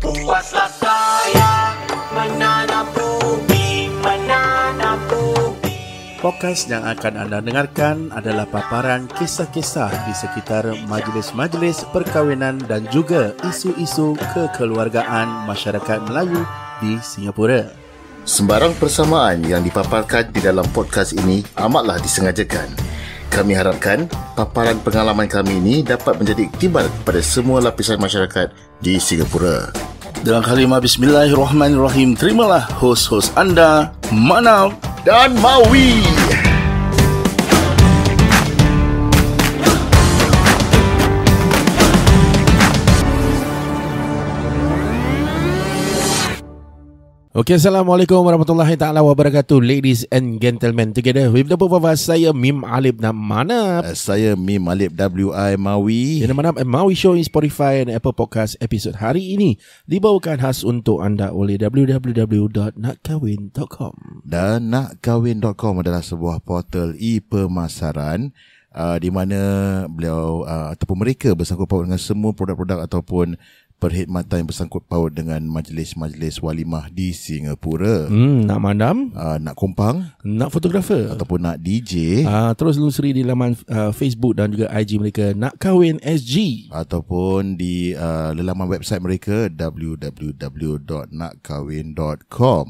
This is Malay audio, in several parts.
Puaslah saya menanam bumi, menanam bumi. Podcast yang akan anda dengarkan adalah paparan kisah-kisah di sekitar majlis-majlis perkahwinan dan juga isu-isu kekeluargaan masyarakat Melayu di Singapura. Sembarang persamaan yang dipaparkan di dalam podcast ini amatlah disengajakan. Kami harapkan paparan pengalaman kami ini dapat menjadi iktibar kepada semua lapisan masyarakat di Singapura. Dengan kalimah Bismillahirrahmanirrahim, terimalah hos-hos anda, Manaf Dan Mawi. Okay, Assalamualaikum warahmatullahi ta'ala wabarakatuh. Ladies and gentlemen, together with the both of us, saya Mim Alip dan Manap. Saya Mim Alip WI Mawi. Yang Manap and Mawi Show in Spotify dan Apple Podcast episod hari ini dibawakan khas untuk anda oleh www.nakkawin.com. Dan nakkawin.com adalah sebuah portal e-pemasaran di mana beliau ataupun mereka bersangkut paut dengan semua produk-produk ataupun perkhidmatan yang bersangkut paut dengan majlis-majlis walimah di Singapura. Nak mandam, nak kompang, nak fotografer ataupun nak DJ, terus lusuri di laman Facebook dan juga IG mereka Nak Kahwin SG, ataupun di laman website mereka www.nakkawin.com.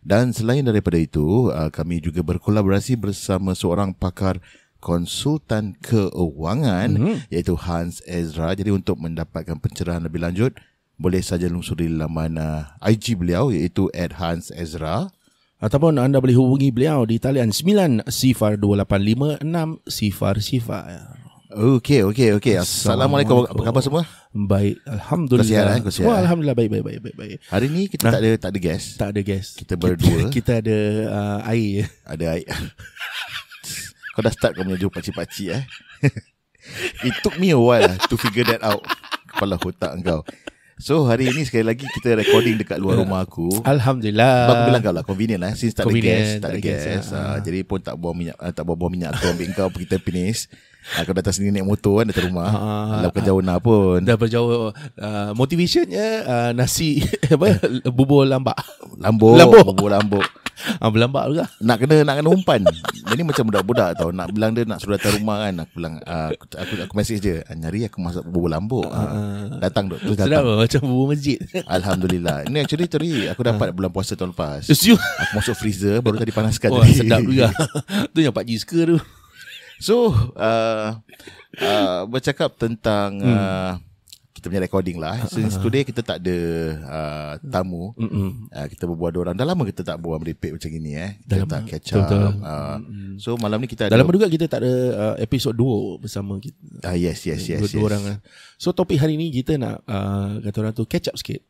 Dan selain daripada itu, kami juga berkolaborasi bersama seorang pakar konsultan keuangan iaitu Hans Ezra. Jadi untuk mendapatkan pencerahan lebih lanjut, boleh saja lungsuri laman IG beliau iaitu @HansEzra, ataupun anda boleh hubungi beliau di talian 90285600. Okey. Assalamualaikum. Apa khabar semua? Baik, alhamdulillah. Semua alhamdulillah baik. Hari ni kita tak ada guest. Tak ada guest. Kita berdua. Kita ada air. Ada air. Kau dah start kau punya pakcik-pakcik It took me a while to figure that out. Kepala otak engkau. So hari ini sekali lagi kita recording dekat luar rumah aku. Alhamdulillah. Sebab aku bilang kau lah convenient lah. Since tak ada guest. Ya. Jadi pun tak buang minyak aku ambil kau pergi Tampines. Kau datang sini naik motor kan datang rumah. Dah bukan jauh nak pun. Dah berjauh. Motivationnya nasi bubur lambak. Bubur lambuk. Berlambak juga. Nak kena umpan. Jadi macam budak-budak tau. Nak bilang dia nak suruh datang rumah kan. Aku bilang aku message je, nyari aku masak bubur lambuk. Datang duk. Terus datang. Sedap macam bubur masjid. Alhamdulillah. Ini actually aku dapat bulan puasa tahun lepas. Aku masuk freezer baru tadi panaskan. Wah, sedap juga. Tu yang Pak Ji suka tu. So bercakap tentang kita punya recording lah. Since today kita tak ada tamu. Kita berbual dua orang. Dah lama kita tak buat meripik macam ini Kita tak catch up. So malam ni kita ada. Dah lama juga kita tak ada episod 2 bersama kita. Yes. Dua orang. So topik hari ni kita nak kata orang tu catch up sikit.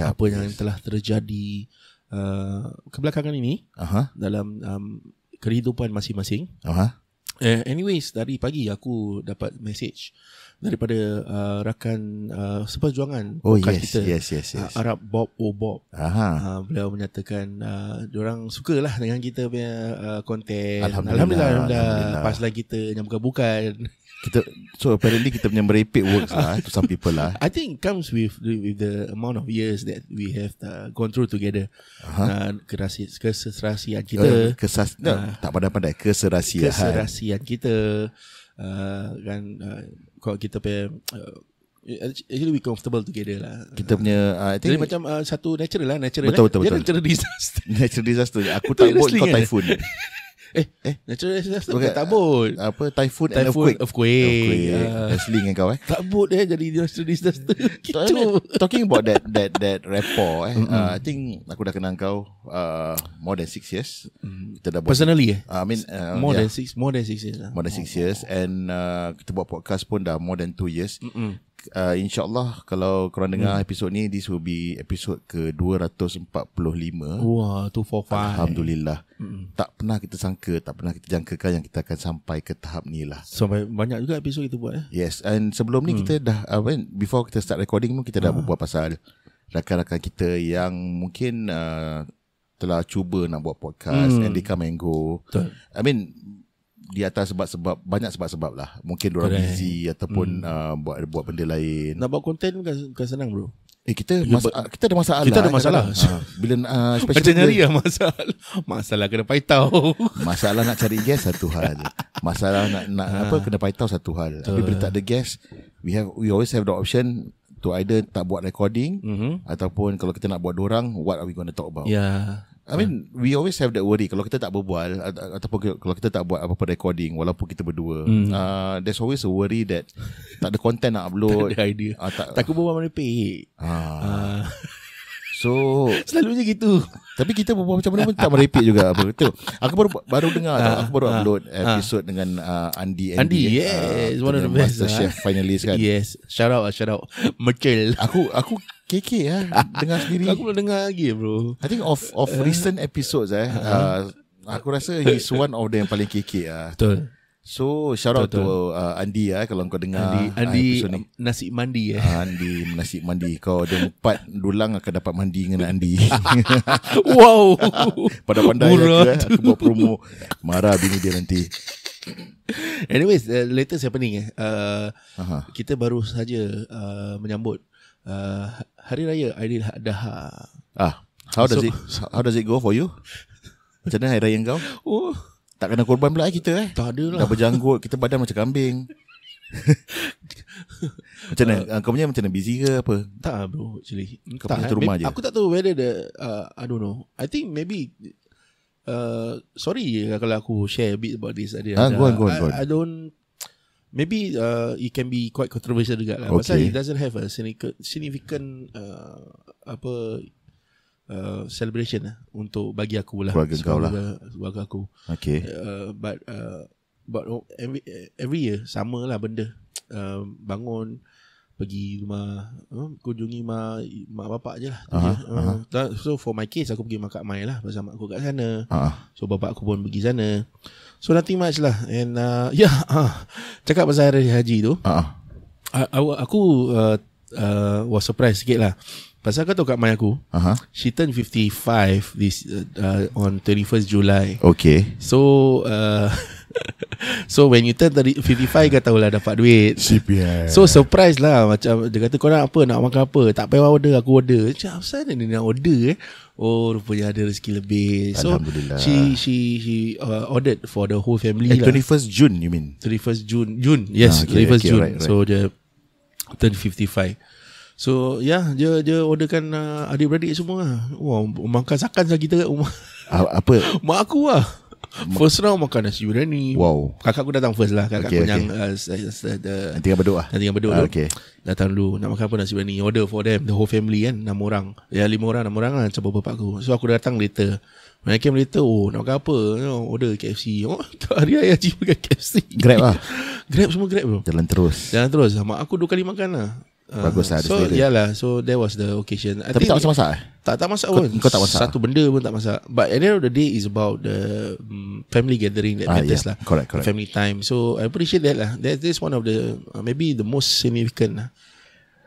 Apa yang telah terjadi kebelakangan ini dalam kehidupan masing-masing. Anyways, dari pagi aku dapat message daripada rakan seperjuangan kita. Yes. Arab Bob. Beliau menyatakan diorang sukalah dengan kita punya konten. Alhamdulillah. Pas lagi kita yang bukan. So apparently kita punya merepek works to some people lah. I think it comes with the amount of years that we have gone through together. Keserasian kita. Tak pandai-pandai keserasian kita. Kalau kita punya actually we comfortable together lah. Kita punya I think jadi macam satu natural. Betul. Dia natural disaster. Aku tak buat kau typhoon. Natural disaster bukan tak bot. Apa typhoon and earthquake. Wrestling dengan kau tak bot jadi natural disaster. Gitu. Talking about that rapport I think aku dah kenal kau more than 6 years. Kita dah buat personally I mean more than 6 years. And kita buat podcast pun dah more than 2 years. InsyaAllah kalau korang dengar episod ni, this will be episod ke 245. Wah, 245. Alhamdulillah. Tak pernah kita sangka, tak pernah kita jangkakan yang kita akan sampai ke tahap ni lah. Sampai banyak juga episod kita buat. Yes, and sebelum ni kita dah before kita start recording pun kita dah berbual pasal rakan-rakan kita yang mungkin telah cuba nak buat podcast and they come and go. Betul. I mean, di atas sebab-sebab, banyak sebab-sebab lah. Mungkin diorang busy ataupun buat benda lain. Nak buat konten bukan senang bro. Kita ada masalah. Kita ada masalah. Bila Macam nyari lah masalah kena paitau. Masalah nak cari guest satu hal. Masalah nak kena paitau satu hal. Tapi bila tak ada guest, we always have the option to either tak buat recording ataupun kalau kita nak buat dorang, what are we going to talk about? Yeah. I mean, we always have that worry. Kalau kita tak berbual ataupun kalau kita tak buat apa-apa recording walaupun kita berdua, there's always a worry that tak ada content nak upload. Tak ada idea. Takut berbual merepek. So selalunya gitu. Tapi kita berbual macam mana pun tak merepek juga apa. Betul. Aku baru dengar aku baru upload episode dengan Andi, yes, one of the best Master Chef finalist kan. Yes, shout out Merkel. Aku kekek dengar sendiri. Aku belum dengar lagi bro. I think of recent episodes aku rasa he's one of the yang paling kekek Betul. So shout out to Andi kalau kau dengar Andi episode ni. nasi mandi Andi nasi mandi. Kau ada 4 dulang akan dapat mandi dengan Andi. Wow. Pandai aku buat promo. Marah bini dia nanti. Anyways, latest happening kita baru saja menyambut Hari Raya Aidiladha. How does it go for you? Macam mana Hari Raya kau? Tak kena korban pula kita Tak ada lah. Dah berjanggut, kita badan macam kambing. Macam mana? Kau punya macam mana? Busy ke apa? Tak bro, actually. Kau punya tu rumah je? Aku tak tahu whether I don't know. I think maybe sorry kalau aku share a bit about this. Go on. I don't. Maybe it can be quite controversial juga lah. Okay. Pasal it doesn't have a significant celebration untuk bagi aku lah. Keluarga kau lah. Keluarga aku. Okay. But every year sama lah benda. Bangun, pergi rumah, kunjungi mak bapak je lah. So for my case, aku pergi mak mai lah pasal mak aku kat sana. So bapak aku pun pergi sana. So nothing much lah. And cakap pasal hari haji tu, aku was surprised sikit lah. Pasal kau tahu kat mai aku, she turned 55 this on 21st July. Okay. So so when you turn 55 kau tahulah dapat duit. CPF. So surprise lah. Macam dia kata kau nak apa, nak makan apa, tak payah order, aku order. Macam apa sana ni nak order Oh rupanya ada rezeki lebih. So Alhamdulillah. She ordered for the whole family lah. 21st June you mean? 31st June. Yes, okay, 31st June. right. So dia turn 55. So dia orderkan adik-beradik semua lah. Wah, makan sakan lah kita kat rumah. Apa? Mak aku lah. First round makan nasi biryani. Wow. Kakak aku datang first lah. Kakak aku yang Nanti kan Bedok lah. Nanti yang Bedok Okay. Datang dulu. Nak makan apa nasi biryani. Order for them. The whole family kan. 6 orang. 5 orang lah. Macam bapak aku. So aku datang later. When I came later, nak makan apa? Order KFC. Hari Raya Haji makan KFC. Grab lah. Semua Grab bro. Jalan terus. Mak aku 2 kali makan lah. Bagus lah. So yalah. So that was the occasion. Tapi tak masak Tak masak pun. Kau tak masak? Satu benda pun tak masak. But at the end of the day is about the family gathering that matters lah. Correct. Family time. So I appreciate that lah. That is one of the maybe the most significant lah.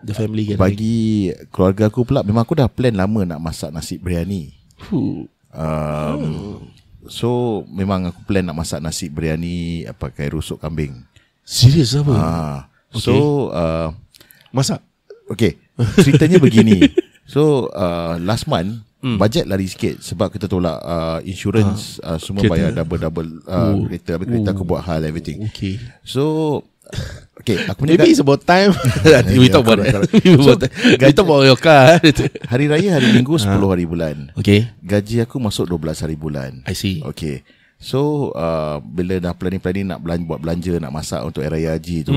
The family gathering. Bagi keluarga aku pula, memang aku dah plan lama nak masak nasi biryani. So memang aku plan nak masak nasi biryani pakai rusuk kambing. Serius apa? So masak. Okay, ceritanya begini. So last month bajet lari sikit sebab kita tolak insurance, semua kereta. bayar double kereta. Habis kereta aku buat hal everything. Okay. So okay, aku punya Maybe it's about time. We talk about that. We talk about your car. hari raya hari Minggu 10 hari bulan. Okay. Gaji aku masuk 12 hari bulan. I see. Okay. So bila dah planning nak buat belanja, nak masak untuk Raya Haji tu,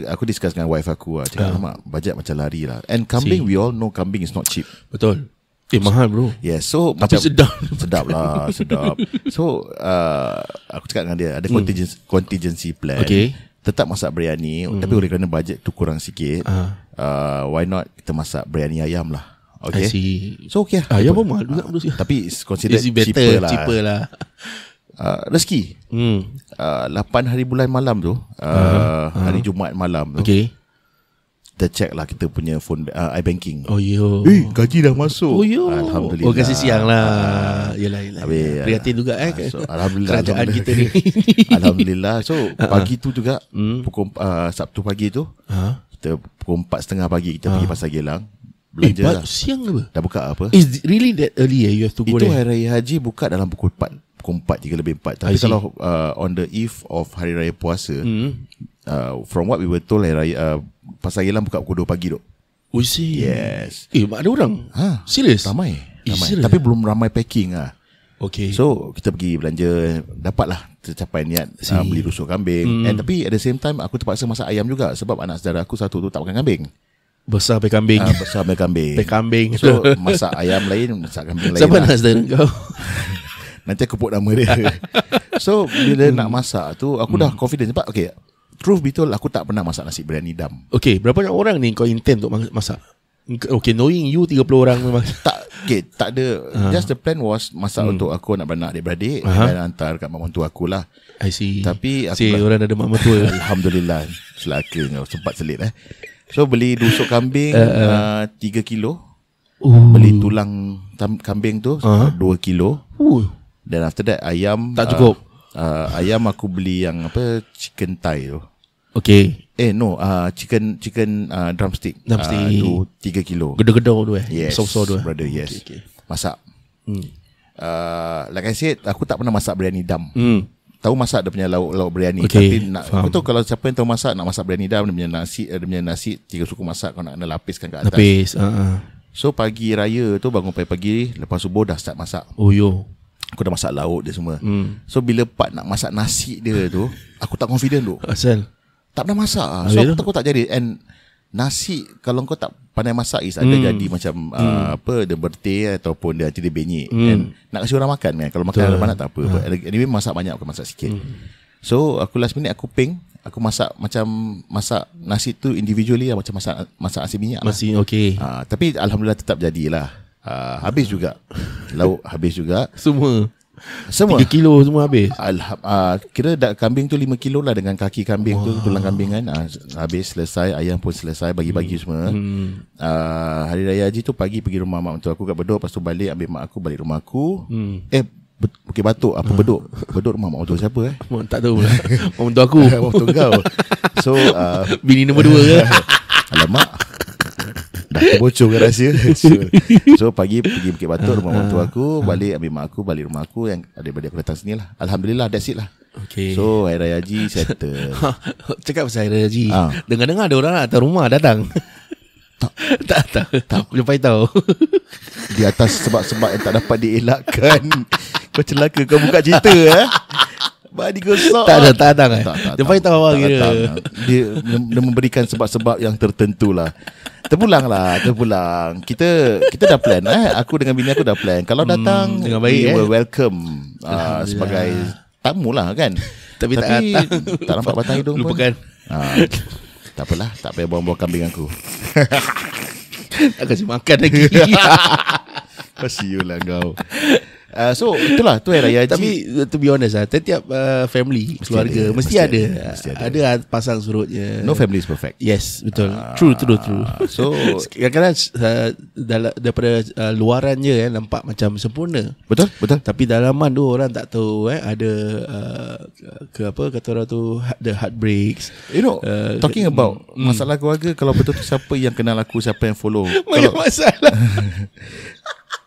aku discuss dengan wife aku lah. Cakap mak, bajet macam lari lah. And kambing, we all know kambing is not cheap. Betul. Mahal bro. Yes, so tapi macam, sedap sedap. So aku cakap dengan dia ada contingency plan. Okay. tetap masak biryani, tapi oleh kerana bajet tu kurang sikit, why not kita masak biryani ayam lah. Okay. So okay lah. Ayam pun mahal juga. Tapi consider cheaper lah. Rezeki 8 hari bulan malam tu, hari Jumaat malam tu, okay, kita check lah kita punya phone iBanking. Oh yo. Gaji dah masuk. Oh yo. Alhamdulillah. Oh kasih siang lah. Yelah. Prihatin juga so, Alhamdulillah. Kerajaan kita ni. Alhamdulillah. So pagi tu juga pukul Sabtu pagi tu, kita pukul 4.30 pagi kita pergi Pasar Gelang belanja lah. Siang ke? Dah buka apa? Is really that early you have to go Itu there? Hari Raya Haji buka dalam pukul 4, 3:04. Tapi kalau on the eve of Hari Raya Puasa, from what we were told, Hari Raya Pasar Gelang buka pukul 2 pagi tu. Oh see. Yes. Ada orang? Serius? Ramai. Tapi belum ramai packing lah. Okay. So kita pergi belanja, dapatlah tercapai niat beli rusuk kambing. Tapi at the same time aku terpaksa masak ayam juga, sebab anak saudara aku satu tu tak makan kambing. Besar pe kambing. Besar pe kambing. Pe kambing. So masak ayam lain, masak kambing lain. Siapa nak saudara kau? Nanti aku put nama dia. So bila nak masak tu aku dah confident sebab okay, truth betul aku tak pernah masak nasi biryani dam. Okay, berapa banyak orang ni kau intend untuk masak? Okay, knowing you 30 orang memang. Tak ada. Just the plan was masak untuk aku, anak beranak, adik-beradik, dan hantar kat mak mentua aku lah. I see. Tapi aku orang ada mak mentua. Alhamdulillah. Selaka sempat selit So beli rusuk kambing 3 kilo. Beli tulang kambing tu 2 kilo. Dan after that ayam tak cukup. Ayam aku beli yang chicken thigh tu. Okay. Chicken drumstick. Tu 3 kilo. Gedor-gedor tu Yes, besar-besar tu brother, yes. Okay. Masak. Like I said, aku tak pernah masak biryani dam. Tahu masak dia punya lauk biryani, okay, tapi betul kalau siapa yang tahu masak, nak masak biryani dam, dia punya nasi 3 suku masak, kau nak lapiskan kat atas. So pagi raya tu bangun pagi-pagi, lepas subuh dah start masak. Oh yo. Aku dah masak lauk dia semua. So bila part nak masak nasi dia tu, aku tak confident tu. Asal tak pernah masak. So aku takut tak jadi. And nasi kalau kau tak pandai masak is ada jadi macam dia berteh ataupun dia benyek. And nak kasi orang makan kan. Kalau makan ada banyak tak apa. Anyway masak banyak, aku masak sikit. So aku last minute aku aku masak macam masak nasi tu individually lah, macam masak nasi minyak lah. Okay. Tapi alhamdulillah tetap jadilah. Habis juga. Lauk habis juga. Semua 3 kilo semua habis. Kira kambing tu 5 kilo lah, dengan kaki kambing tu, tulang kambing kan. Habis selesai, ayam pun selesai, bagi-bagi semua. Hari Raya Haji tu pagi pergi rumah mak mentua aku kat Bedok, lepas tu balik ambil mak aku balik rumah aku. Bukit Batok apa Bedok? Bedok rumah mak mentua siapa tak tahu lah. Mak mentua aku. Mak mentua kau. So bini nombor 2 ke? Alamak, dah terbocor ke rahsia. So pagi pergi Bukit Batok rumah mentua aku, balik ambil mak aku balik rumah aku, yang adik-adik aku datang sini lah. Alhamdulillah, that's it lah. Okay. So Hari Raya Haji settle. Cakap pasal Hari Raya Haji, dengar-dengar ada orang datang rumah datang. Tak boleh tahu. Di atas sebab-sebab yang tak dapat dielakkan. Kau celaka, kau buka cerita Badi gosok. Tak datang dia tahu awak kira. Dia memberikan sebab-sebab yang tertentu lah. Terpulang. Kita dah plan aku dengan bini aku dah plan. Kalau datang dengan baik, we will welcome sebagai tamu lah kan. Tapi tak nampak batang hidung pun. Lupakan. Tak apalah, tak payah buang-buang kambing aku. Tak kasi makan lagi. Kasiu lah kau. So itulah tu Hari Raya Haji. Tapi to be honest setiap family, keluarga mesti ada. Ada pasang surutnya. No family is perfect. Yes, betul. True. So kadang-kadang daripada luarannya nampak macam sempurna. Betul. Tapi dalaman tu orang tak tahu ada kata orang tu the heartbreaks. Talking about masalah keluarga, kalau betul tu siapa yang kenal aku, siapa yang follow. Banyak masalah.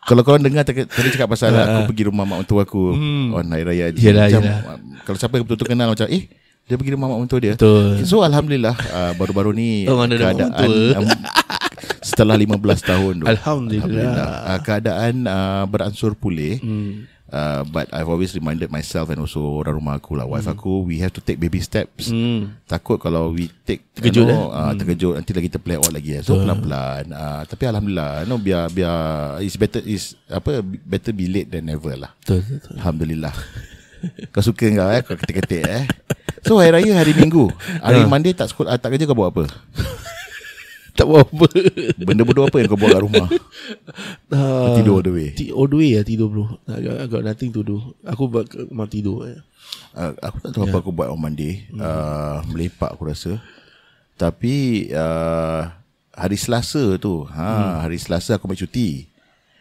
Kalau korang dengar tadi cakap pasal aku pergi rumah mak mentua aku on Hari Raya Haji. Macam kalau siapa yang betul-betul kenal macam dia pergi rumah mak mentua dia. Betul. So alhamdulillah baru-baru ni keadaan setelah 15 tahun tu, Alhamdulillah keadaan beransur pulih. But I've always reminded myself and also orang rumah aku lah, wife aku, we have to take baby steps. Takut kalau we take terkejut nanti lagi terplay out lagi. So pelan-pelan. Tapi alhamdulillah biar better be late than never lah. Betul. Alhamdulillah. Kau suka kau kau ketik-ketik So hari raya hari Minggu, hari Monday tak sekolah, tak kerja, kau buat apa? Tak buat apa. Benda bodoh apa yang kau buat kat rumah? Tidur all the way. All the way lah tidur bro. I got nothing to do. Aku mau tidur. Aku tak tahu apa aku buat on Monday. Melepak aku rasa. Tapi hari Selasa tu, hari Selasa aku ambil cuti.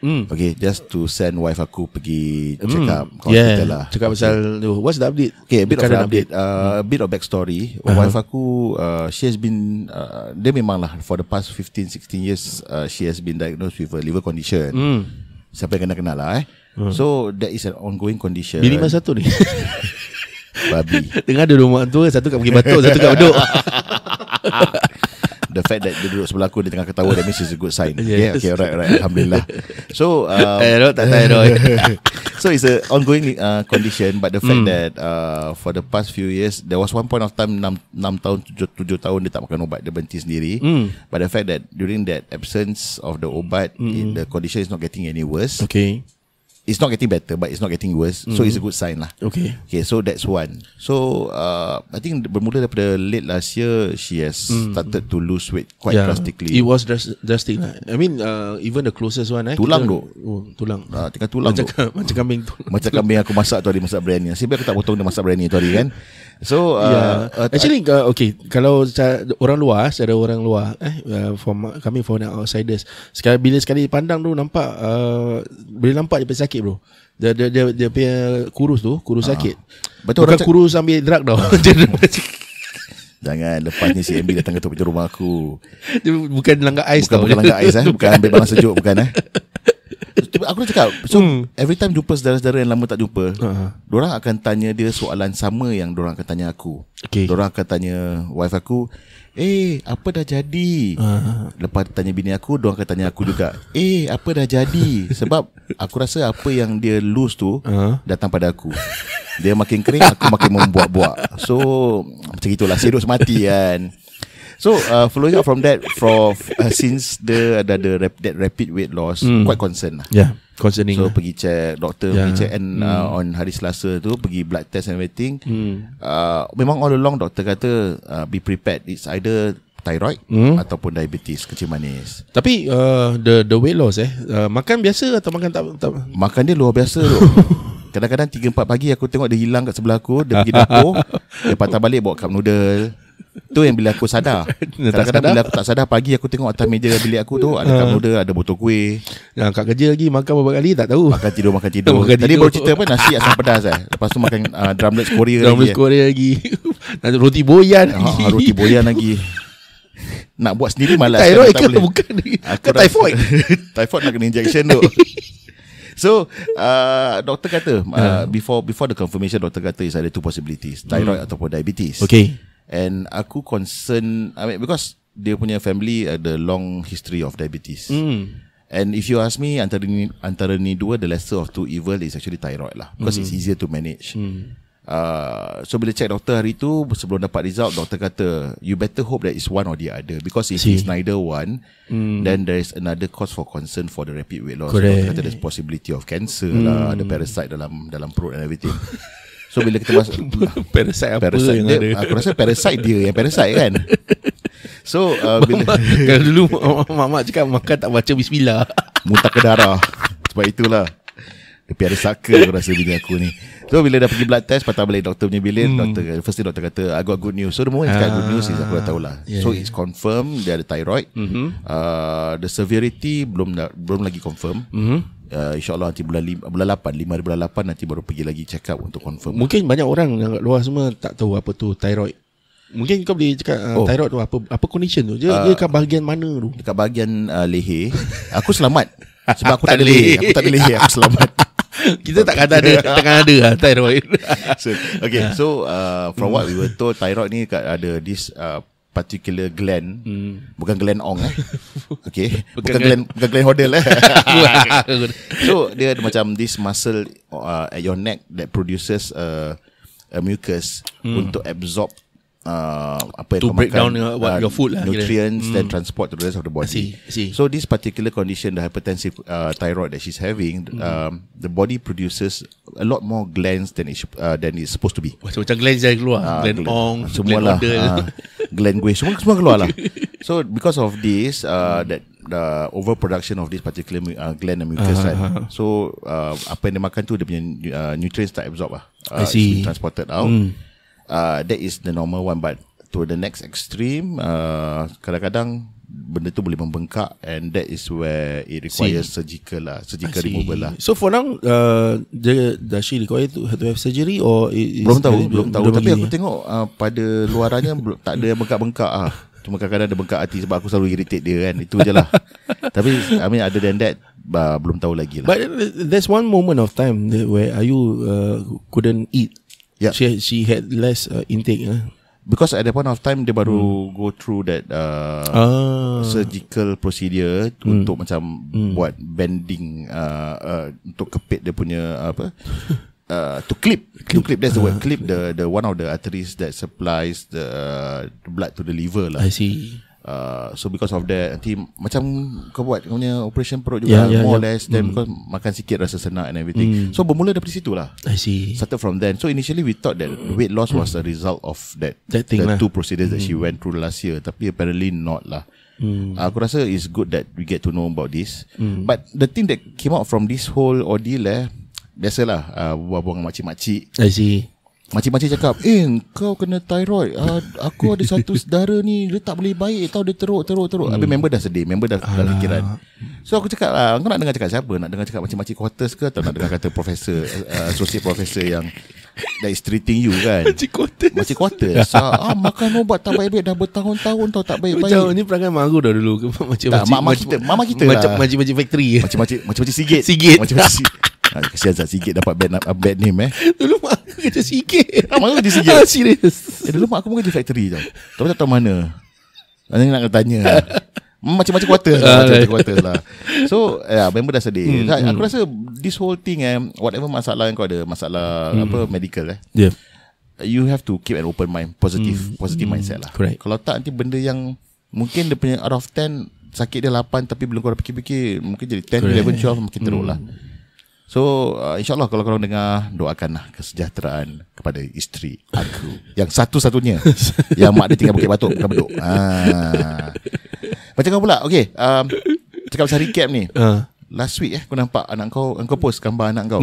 Okay, just to send wife aku pergi check up hospital lah. Cakap pasal tu. What's the update? Okay, a bit of an update. A bit of backstory. Wife aku, she has been, dia memang lah for the past 15-16 years, she has been diagnosed with a liver condition. Siapa yang kenal lah So that is an ongoing condition. Bini mana satu ni? Babi. Dengar ada rumah tu, satu kat pergi batuk, satu kat beduk. The fact that dia duduk sebelah aku, dia tengah ketawa, that means it's a good sign. Yes. Okay, alright. Alhamdulillah. So so it's a ongoing condition, but the fact that for the past few years, there was one point of time 6 tahun 7 tahun dia tak makan ubat, dia berhenti sendiri. But the fact that during that absence of the ubat, the condition is not getting any worse. Okay. It's not getting better, but it's not getting worse. So it's a good sign lah. Okay, so that's one. So I think bermula daripada late last year, she has started to lose weight quite drastically. It was drastic lah. I mean even the closest one tulang tu. Tulang. Tinggal tulang tu. Macam kambing tu. Macam kambing aku masak tu hari, masak biryani. Sebab aku tak potong dia masak biryani tu hari kan. So actually okay, kalau orang luar, secara orang luar kami for the outsiders, bila sekali pandang tu nampak boleh nampak dia pesakit bro. Dia punya kurus sakit. Betul. Bukan kurus ambil drug tau. Jangan lepas ni si MB datang ketuk pintu rumah aku. Dia bukan langgar ais tau. Bukan langgar ais bukan ambil barang sejuk bukan Aku dah cakap. So every time jumpa saudara-saudara yang lama tak jumpa, diorang akan tanya dia soalan sama yang diorang akan tanya aku. Diorang akan tanya wife aku, apa dah jadi? Lepas tanya bini aku, diorang akan tanya aku juga, apa dah jadi? Sebab aku rasa apa yang dia lose tu datang pada aku. Dia makin kering, aku makin membuak-buak. So macam itulah, hidup semati kan. So following up from that, since that rapid weight loss, quite concerned lah. Yeah, concerning. So pergi check doktor, pergi check, and on hari Selasa tu pergi blood test and everything. Memang all along doktor kata be prepared, it's either thyroid ataupun diabetes, kecil manis. Tapi the weight loss makan biasa atau makan tak? Makan dia luar biasa tu. Kadang-kadang 3-4 pagi aku tengok dia hilang kat sebelah aku, dia pergi dapur, dia patah balik bawa cup noodle. Tu yang bila aku sadar. Kadang-kadang bila aku tak sadar, pagi aku tengok atas meja bilik aku tu ada cup noodle, ada botol kuih. Kat kerja lagi makan berapa kali tak tahu. Makan tidur. Tadi baru cerita apa, nasi asam pedas Lepas tu makan drumlets Korea lagi. Roti boyan lagi. Roti boyan lagi. Nak buat sendiri malas. Thyroid ke bukan? Typhoid. Typhoid nak kena injection tu. So doktor kata before the confirmation, doktor kata is ada 2 possibilities, thyroid ataupun diabetes. Okay. And aku concern, because dia punya family ada long history of diabetes. And if you ask me, antara ni dua, the lesser of two evil is actually thyroid lah, because it's easier to manage. So bila check doktor hari tu, sebelum dapat result, doktor kata you better hope that it's one or the other, because if it's neither one, then there is another cause for concern for the rapid weight loss. Doktor kata there's possibility of cancer lah, ada parasite dalam perut and everything. So bila kita masuk parasite yang ada, aku rasa parasite dia yang parasite kan. So bila kalau dulu mak cakap makan tak baca bismillah, muntah ke darah. Sebab itulah dia piara saka, aku rasa bini aku ni. So bila dah pergi blood test, patah balik doktor punya bilik, first thing doktor kata I got good news. So the moment cakap good news is aku dah tahulah. So it's confirmed dia ada thyroid. The severity belum lagi confirm. InsyaAllah nanti bulan 8 nanti baru pergi lagi check up untuk confirm. Mungkin banyak orang yang luar semua tak tahu apa tu thyroid. Mungkin kau boleh cakap thyroid tu apa condition tu? Dia kat bahagian mana tu? Dekat bahagian leher. Aku selamat sebab aku tak ada leher. Aku selamat. Kita takkan ada thyroid. So from what we were told, thyroid ni ada this particular gland, bukan gland ong okay, bukan gland hodel So dia ada macam this muscle at your neck that produces a mucus untuk absorb apa to yang kau break makan, down what your food lah, nutrients, then transport to the rest of the body. I see. So this particular condition, the hypertensive thyroid that she's having, the body produces a lot more glands than it's supposed to be. Macam gland saya keluar, gland ong, semua gland lah, odel. gland gue semua keluar lah. So because of this, that the overproduction of this particular gland and mucus, right? So apa yang dia makan tu, dia punya nutrients tak absorb lah. I see. It's transported out. That is the normal one, but to the next extreme, kadang-kadang benda tu boleh membengkak, and that is where it requires surgical removal lah. So for now, does she require to have surgery or belum tahu. Tapi aku tengok pada luarannya tak ada bengkak-bengkak ah. Cuma kadang-kadang ada bengkak hati sebab aku selalu irritate dia kan. Itu je lah. Tapi I mean other than that, belum tahu lagi lah. But there's one moment of time where Ayu couldn't eat. Yeah. She had less intake. Because at that point of time dia baru go through that surgical procedure untuk macam buat bending, untuk kepit dia punya apa, to clip. That's the word, clip the one of the arteries that supplies the blood to the liver lah. I see. So because of that, nanti macam kau buat kau punya operation perut juga, more or less, then because makan sikit rasa senak and everything. So bermula dari situ lah. I see. Started from then. So initially we thought that weight loss was a result of that thing the lah. 2 procedures that she went through last year. Tapi apparently not lah. Aku rasa it's good that we get to know about this. But the thing that came out from this whole ordeal, biasalah, buang-buang makcik-makcik. I see. Makcik-makcik cakap, kau kena thyroid. Aku ada satu saudara ni, dia tak boleh baik tau, dia teruk. Habis member dah sedih, member dah fikiran. So aku cakap lah, kau nak dengar cakap siapa? Nak dengar cakap makcik-makcik quarters ke, atau nak dengar kata profesor, associate professor yang that is treating you kan? Makcik quarters. Makan ubat tak baik-baik dah bertahun-tahun tau, tak baik-baik. Macam ni perangai mak aku dah dulu. Mama kita macam lah. makcik-makcik factory. Makcik-makcik Sigit. Makcik-makcik Kesian Sigit dapat bad name Dulu mak aku kerja Sigit. Mak aku kerja Sigit. Serius. Dulu mak aku pun kerja factory tau. Tapi tak tahu mana. Nanti nak tanya. Macam-macam quarters lah. So member dah sedih. Aku rasa this whole thing, whatever masalah yang kau ada, masalah apa medical you have to keep an open mind, positive mindset lah. Correct. Kalau tak, nanti benda yang mungkin dia punya out of 10 sakit dia 8, tapi belum kau dah fikir-fikir, mungkin jadi 10, 11, 12 makin teruk lah. So insyaAllah kalau korang dengar, doakanlah kesejahteraan kepada isteri aku yang satu-satunya yang mak dia tinggal Bukit Batok, bukan Bedok. Macam kau pula. Okay, cakap pasal recap ni. Last week aku nampak anak kau post gambar anak kau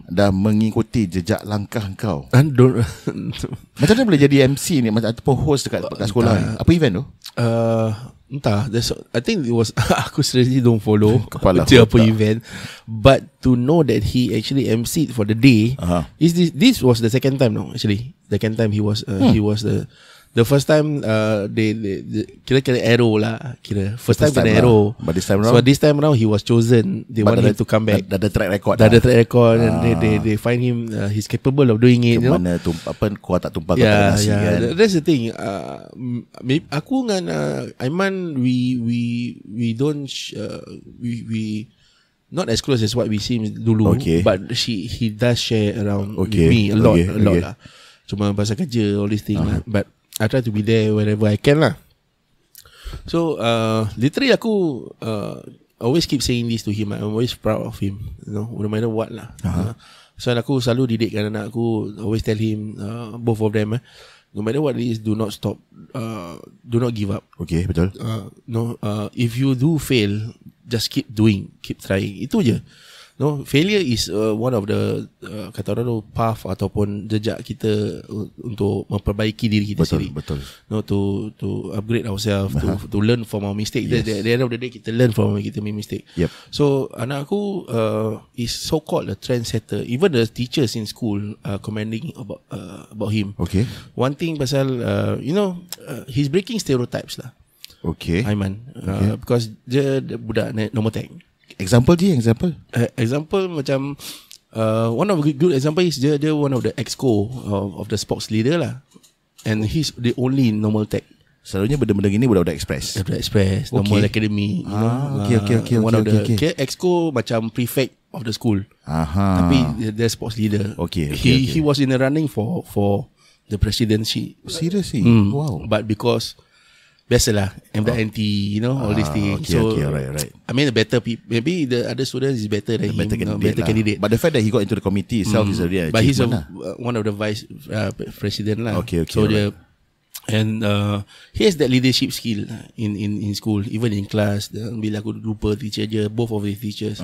dah mengikuti jejak langkah kau. Macam mana boleh jadi MC ni, macam ataupun host dekat sekolah ni? Apa event tu? Entah. I think it was aku seriously don't follow Kepala apa event, but to know that he actually MC'd for the day, this was the second time second time he was the first time they kira arrow lah, first time kena arrow, but this time around, so this time around he was chosen. They want him to come back. Dah ada track record and they find him he's capable of doing it. Mana apa kau tak tumpah kau tak nasi kan. That's the thing. Aku dengan Aiman, we don't we not as close as what we seem dulu, but he does share around with me a lot lah. Cuma pasal kerja, all these things lah. But I try to be there wherever I can lah. So literally aku always keep saying this to him. I'm always proud of him, no matter what lah. So aku selalu didikkan anak aku, always tell him, both of them, no matter what it is, do not stop, do not give up. Okay, betul. If you do fail, just keep doing, keep trying. Itu je. Failure is one of the kata orang tu path ataupun jejak kita untuk memperbaiki diri kita sendiri. Betul. To upgrade ourselves, to learn from our mistake. At the end of the day, kita learn from kita punya mistake. Yep. So anak aku is so called a trendsetter. Even the teachers in school are commending about him. Okay. One thing pasal he's breaking stereotypes lah. Okay. Aiman, because dia budak Nomotech. Example macam one of the good example is dia one of the exco of the sports leader lah, and he's the only normal tech. Selalunya benda-benda gini budak-budak express, normal academy, okay. One of the exco macam prefect of the school. Tapi dia sports leader. Okay. He was in the running for the presidency. Seriously? Wow. But because biasalah MDAT NT, all these things. Okay, right. I mean, the better people, maybe the other students is better than him, better candidate. But the fact that he got into the committee itself is a real achievement. But he's one of the vice president lah. Okay, so right. He has that leadership skill in school, even in class. Bila aku lupa teacher je, both of the teachers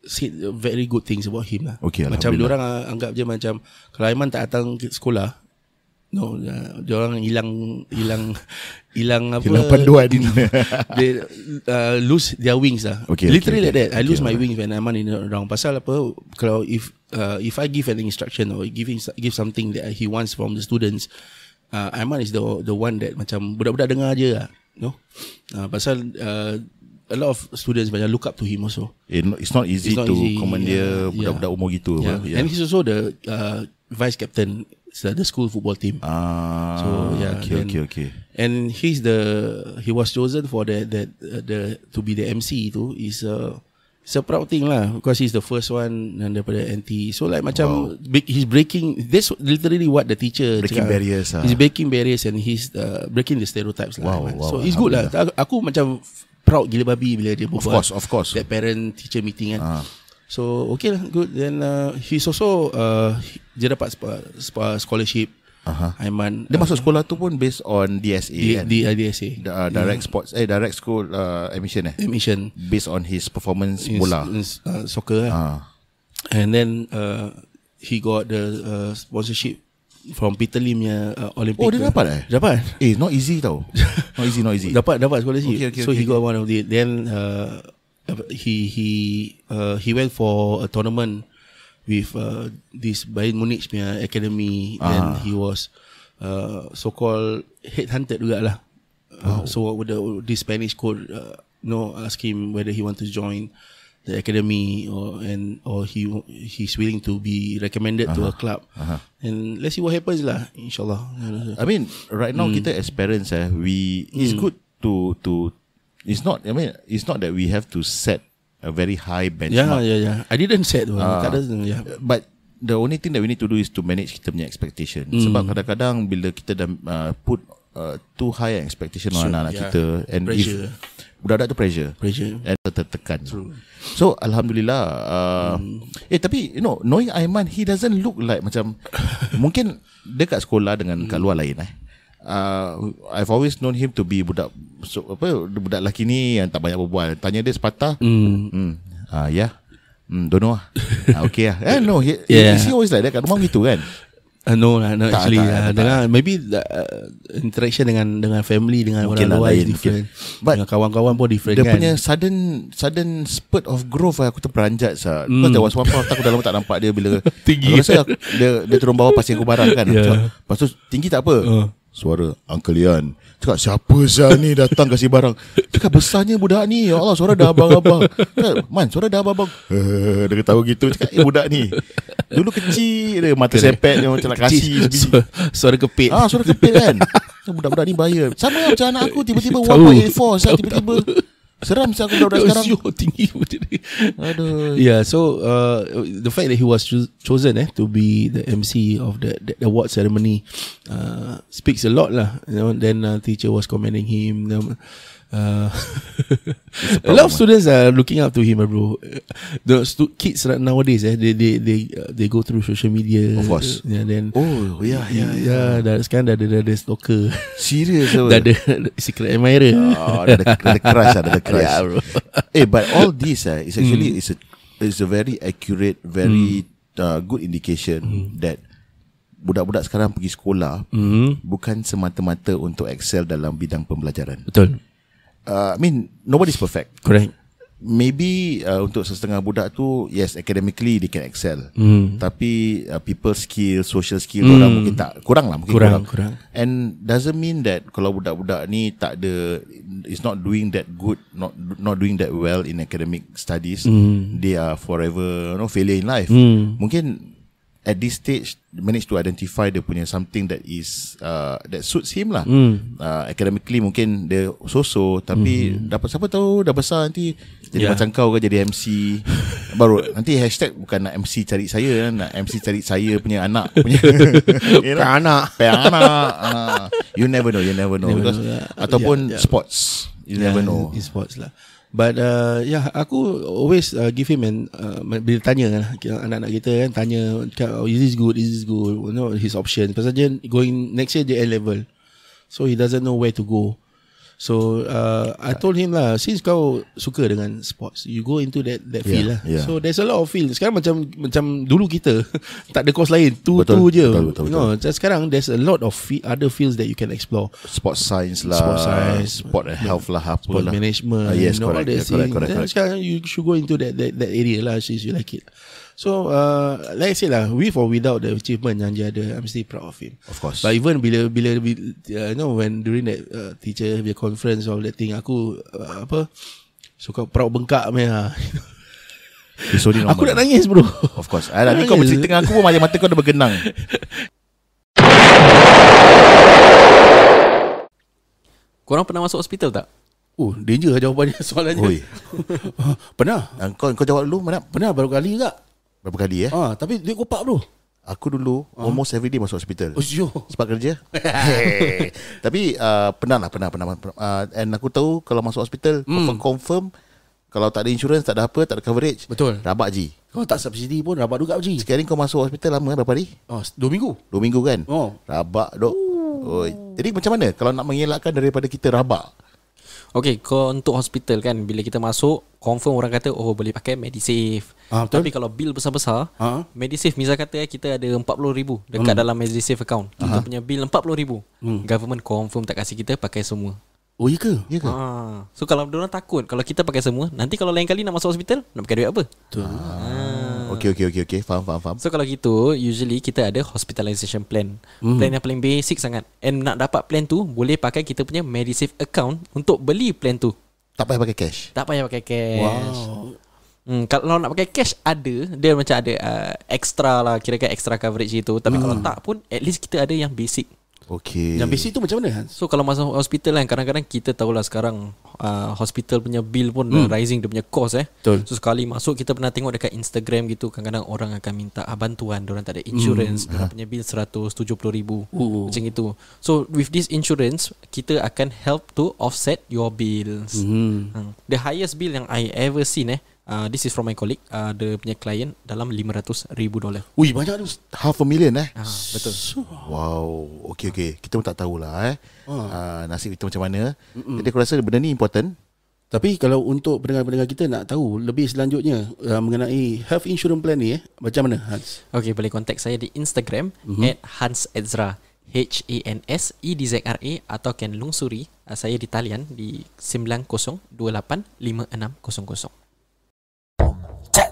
said very good things about him lah. Okay, macam diorang anggap je macam kalau Aiman tak datang ke sekolah, diorang hilang apa? Hilang panduan. They lose their wings lah. Literally like that. I lose my wings when Aiman in around. Pasal apa? Kalau if I give an instruction or give something that he wants from the students, Aiman is the one that macam budak-budak dengar je lah. Pasal a lot of students macam look up to him also. It's not easy to commandeer budak-budak umur gitu. Yeah. And he's also the vice captain the school football team. Okay. And he was chosen for the to be the MC tu. It's a proud thing lah, because he's the first one daripada NT. So like macam he's breaking, that's literally what the teacher breaking cakap. Barriers He's breaking barriers and he's breaking the stereotypes lah. Wow. So it's good lah. Aku macam proud gila babi bila dia berbuat. Of course. That parent teacher meeting kan. So okay lah, good. Then he's also dia dapat scholarship. Aiman. Dia masuk sekolah tu pun based on DSA kan? DSA. Direct sports direct school admission Admission based on his performance bola. Soccer and then he got the sponsorship from Peter Lim Olympic. Oh, dia dapat Dapat. Not easy tau. Not easy. Dapat scholarship. Okay, so he got one of the. Then he went for a tournament with this Bayern Munich punya academy. Then he was so-called headhunted juga lah. So this Spanish coach asked him whether he want to join the academy or he's willing to be recommended to a club. And let's see what happens lah, inshallah. I mean, right now kita as parents it's good to it's not that we have to set a very high benchmark. Yeah. I didn't set but the only thing that we need to do is to manage kita punya expectation. Sebab kadang-kadang bila kita dah put too high expectation on anak-anak kita, and pressure. if budak-budak tu pressure and tertekan. So alhamdulillah tapi knowing Aiman, he doesn't look like macam mungkin dia kat sekolah dengan kat luar lain I've always known him to be budak lelaki ni yang tak banyak berbual. Tanya dia sepatah don't know okay lah. No, he always like that kat rumah gitu kan. No actually dengan maybe interaction dengan family, dengan orang luar is different. But dengan kawan-kawan pun different dia kan. Dia punya sudden spurt of growth aku terperanjat because there was one part aku dah lama tak nampak dia bila tinggi. Aku rasa dia turun bawah pasir aku barang kan. Lepas tu tinggi tak apa. Suara Uncle Ian. Cakap siapa sah ni datang kasih barang. Cakap besarnya budak ni. Ya Allah, suara dah abang-abang. Cakap, Man, suara dah abang-abang. Dia ketawa gitu. Cakap budak ni dulu kecil dia, mata sepet dia macam nak kasih suara kepit. Suara kepit kan. Budak-budak ni bahaya. Sama macam anak aku, tiba-tiba 1.84 tiba-tiba seram saya aku budak sekarang. Tinggi. Aduh. Yeah, so the fact that he was chosen to be the MC of the award ceremony speaks a lot lah. Then teacher was commending him. A lot of students are looking up to him, bro. The kids nowadays, they go through social media. Of course. Then sekarang dah ada stalker. Serious. Dah ada secret admirer. Dah ada crush. Yeah, bro. But all this is actually is a very accurate, very good indication that budak-budak sekarang pergi sekolah bukan semata-mata untuk excel dalam bidang pembelajaran. Betul. I mean, nobody's perfect. Correct. Maybe untuk setengah budak tu, yes, academically they can excel. Tapi people skill, social skill orang mungkin tak kurang. And doesn't mean that kalau budak-budak ni tak ada, is not doing that good, not doing that well in academic studies, they are forever failure in life. Mungkin at this stage manage to identify dia punya something that is that suits him lah. Academically mungkin dia so-so, tapi dapat siapa tahu dah besar nanti jadi macam kau ke, jadi MC. Baru nanti hashtag bukan nak MC cari saya, nak MC cari saya punya anak punya anak. You never know because ataupun sports, you never know. Sports lah. But aku always give him bila tanya anak-anak kita kan, tanya is this good, you know, his option. Pasal dia going next year dia A level, so he doesn't know where to go. So I told him lah, since kau suka dengan sports, you go into that field lah. So there's a lot of field. Sekarang macam dulu kita tak ada course lain, tu je. Betul. No, sekarang there's a lot of other fields that you can explore. Sports science lah, sport and health lah, sport lah, management, yes, correct. Sekarang you should go into that area lah, since you like it. So like I said lah, with or without the achievement yang dia ada, I'm still proud of him. Of course. But even bila you know, when during that teacher conference or that thing, aku suka proud bengkak meh. Aku nak nangis bro. Of course. Ni kau bercerita dengan aku pun macam mata kau dah bergenang. Korang pernah masuk hospital tak? Danger jawapannya soalannya. Pernah. Kau jawab dulu mana? Pernah berapa kali juga? Berapa kali Tapi duit kopak bro. Aku dulu almost every day masuk hospital. Sebab kerja. Tapi pernah. And aku tahu kalau masuk hospital confirm kalau tak ada insurance, tak ada apa, tak ada coverage. Betul. Rabak Ji. Kalau tak subsidi pun rabak juga Ji. Sekarang kau masuk hospital lama berapa hari? 2 minggu. 2 minggu kan? Rabak dok. Jadi macam mana kalau nak mengelakkan daripada kita rabak? Okay, kalau untuk hospital kan, bila kita masuk, confirm orang kata boleh pakai Medisave. Tapi kalau bil besar-besar, Medisave misal kata kita ada 40,000 dekat dalam Medisave account, kita punya bil 40,000, government confirm tak kasih kita pakai semua. Ya ke? So kalau diorang takut, kalau kita pakai semua, nanti kalau lain kali nak masuk hospital, nak pakai duit apa? Okay. Faham. So kalau gitu, usually kita ada hospitalization plan. Plan yang paling basic sangat. And nak dapat plan tu, boleh pakai kita punya Medisave account untuk beli plan tu. Tak payah pakai cash. Tak payah pakai cash. Wow. Kalau nak pakai cash dia macam ada extra lah, kira-kira extra coverage itu. Tapi kalau tak pun, at least kita ada yang basic. Okay. Yang basic tu macam mana Hans? So kalau masuk hospital kan, kadang-kadang kita tahulah sekarang hospital punya bill pun rising dia punya cost Betul. So sekali masuk, kita pernah tengok dekat Instagram gitu, kadang-kadang orang akan minta bantuan, diorang tak ada insurance, diorang punya bill 170,000 macam itu. So with this insurance, kita akan help to offset your bills. The highest bill yang I ever seen this is from my colleague, dia punya client dalam $500,000. Ui, banyak tu. $500,000 Betul. Wow. Okay. Kita pun tak tahulah nasib kita macam mana. Jadi aku rasa benda ni important. Tapi kalau untuk pendengar-pendengar kita nak tahu lebih selanjutnya mengenai health insurance plan ni macam mana Hans? Okay, boleh contact saya di Instagram @HansEdzra, HANSEDZRA, atau can lungsuri saya di talian di 90285600. Jack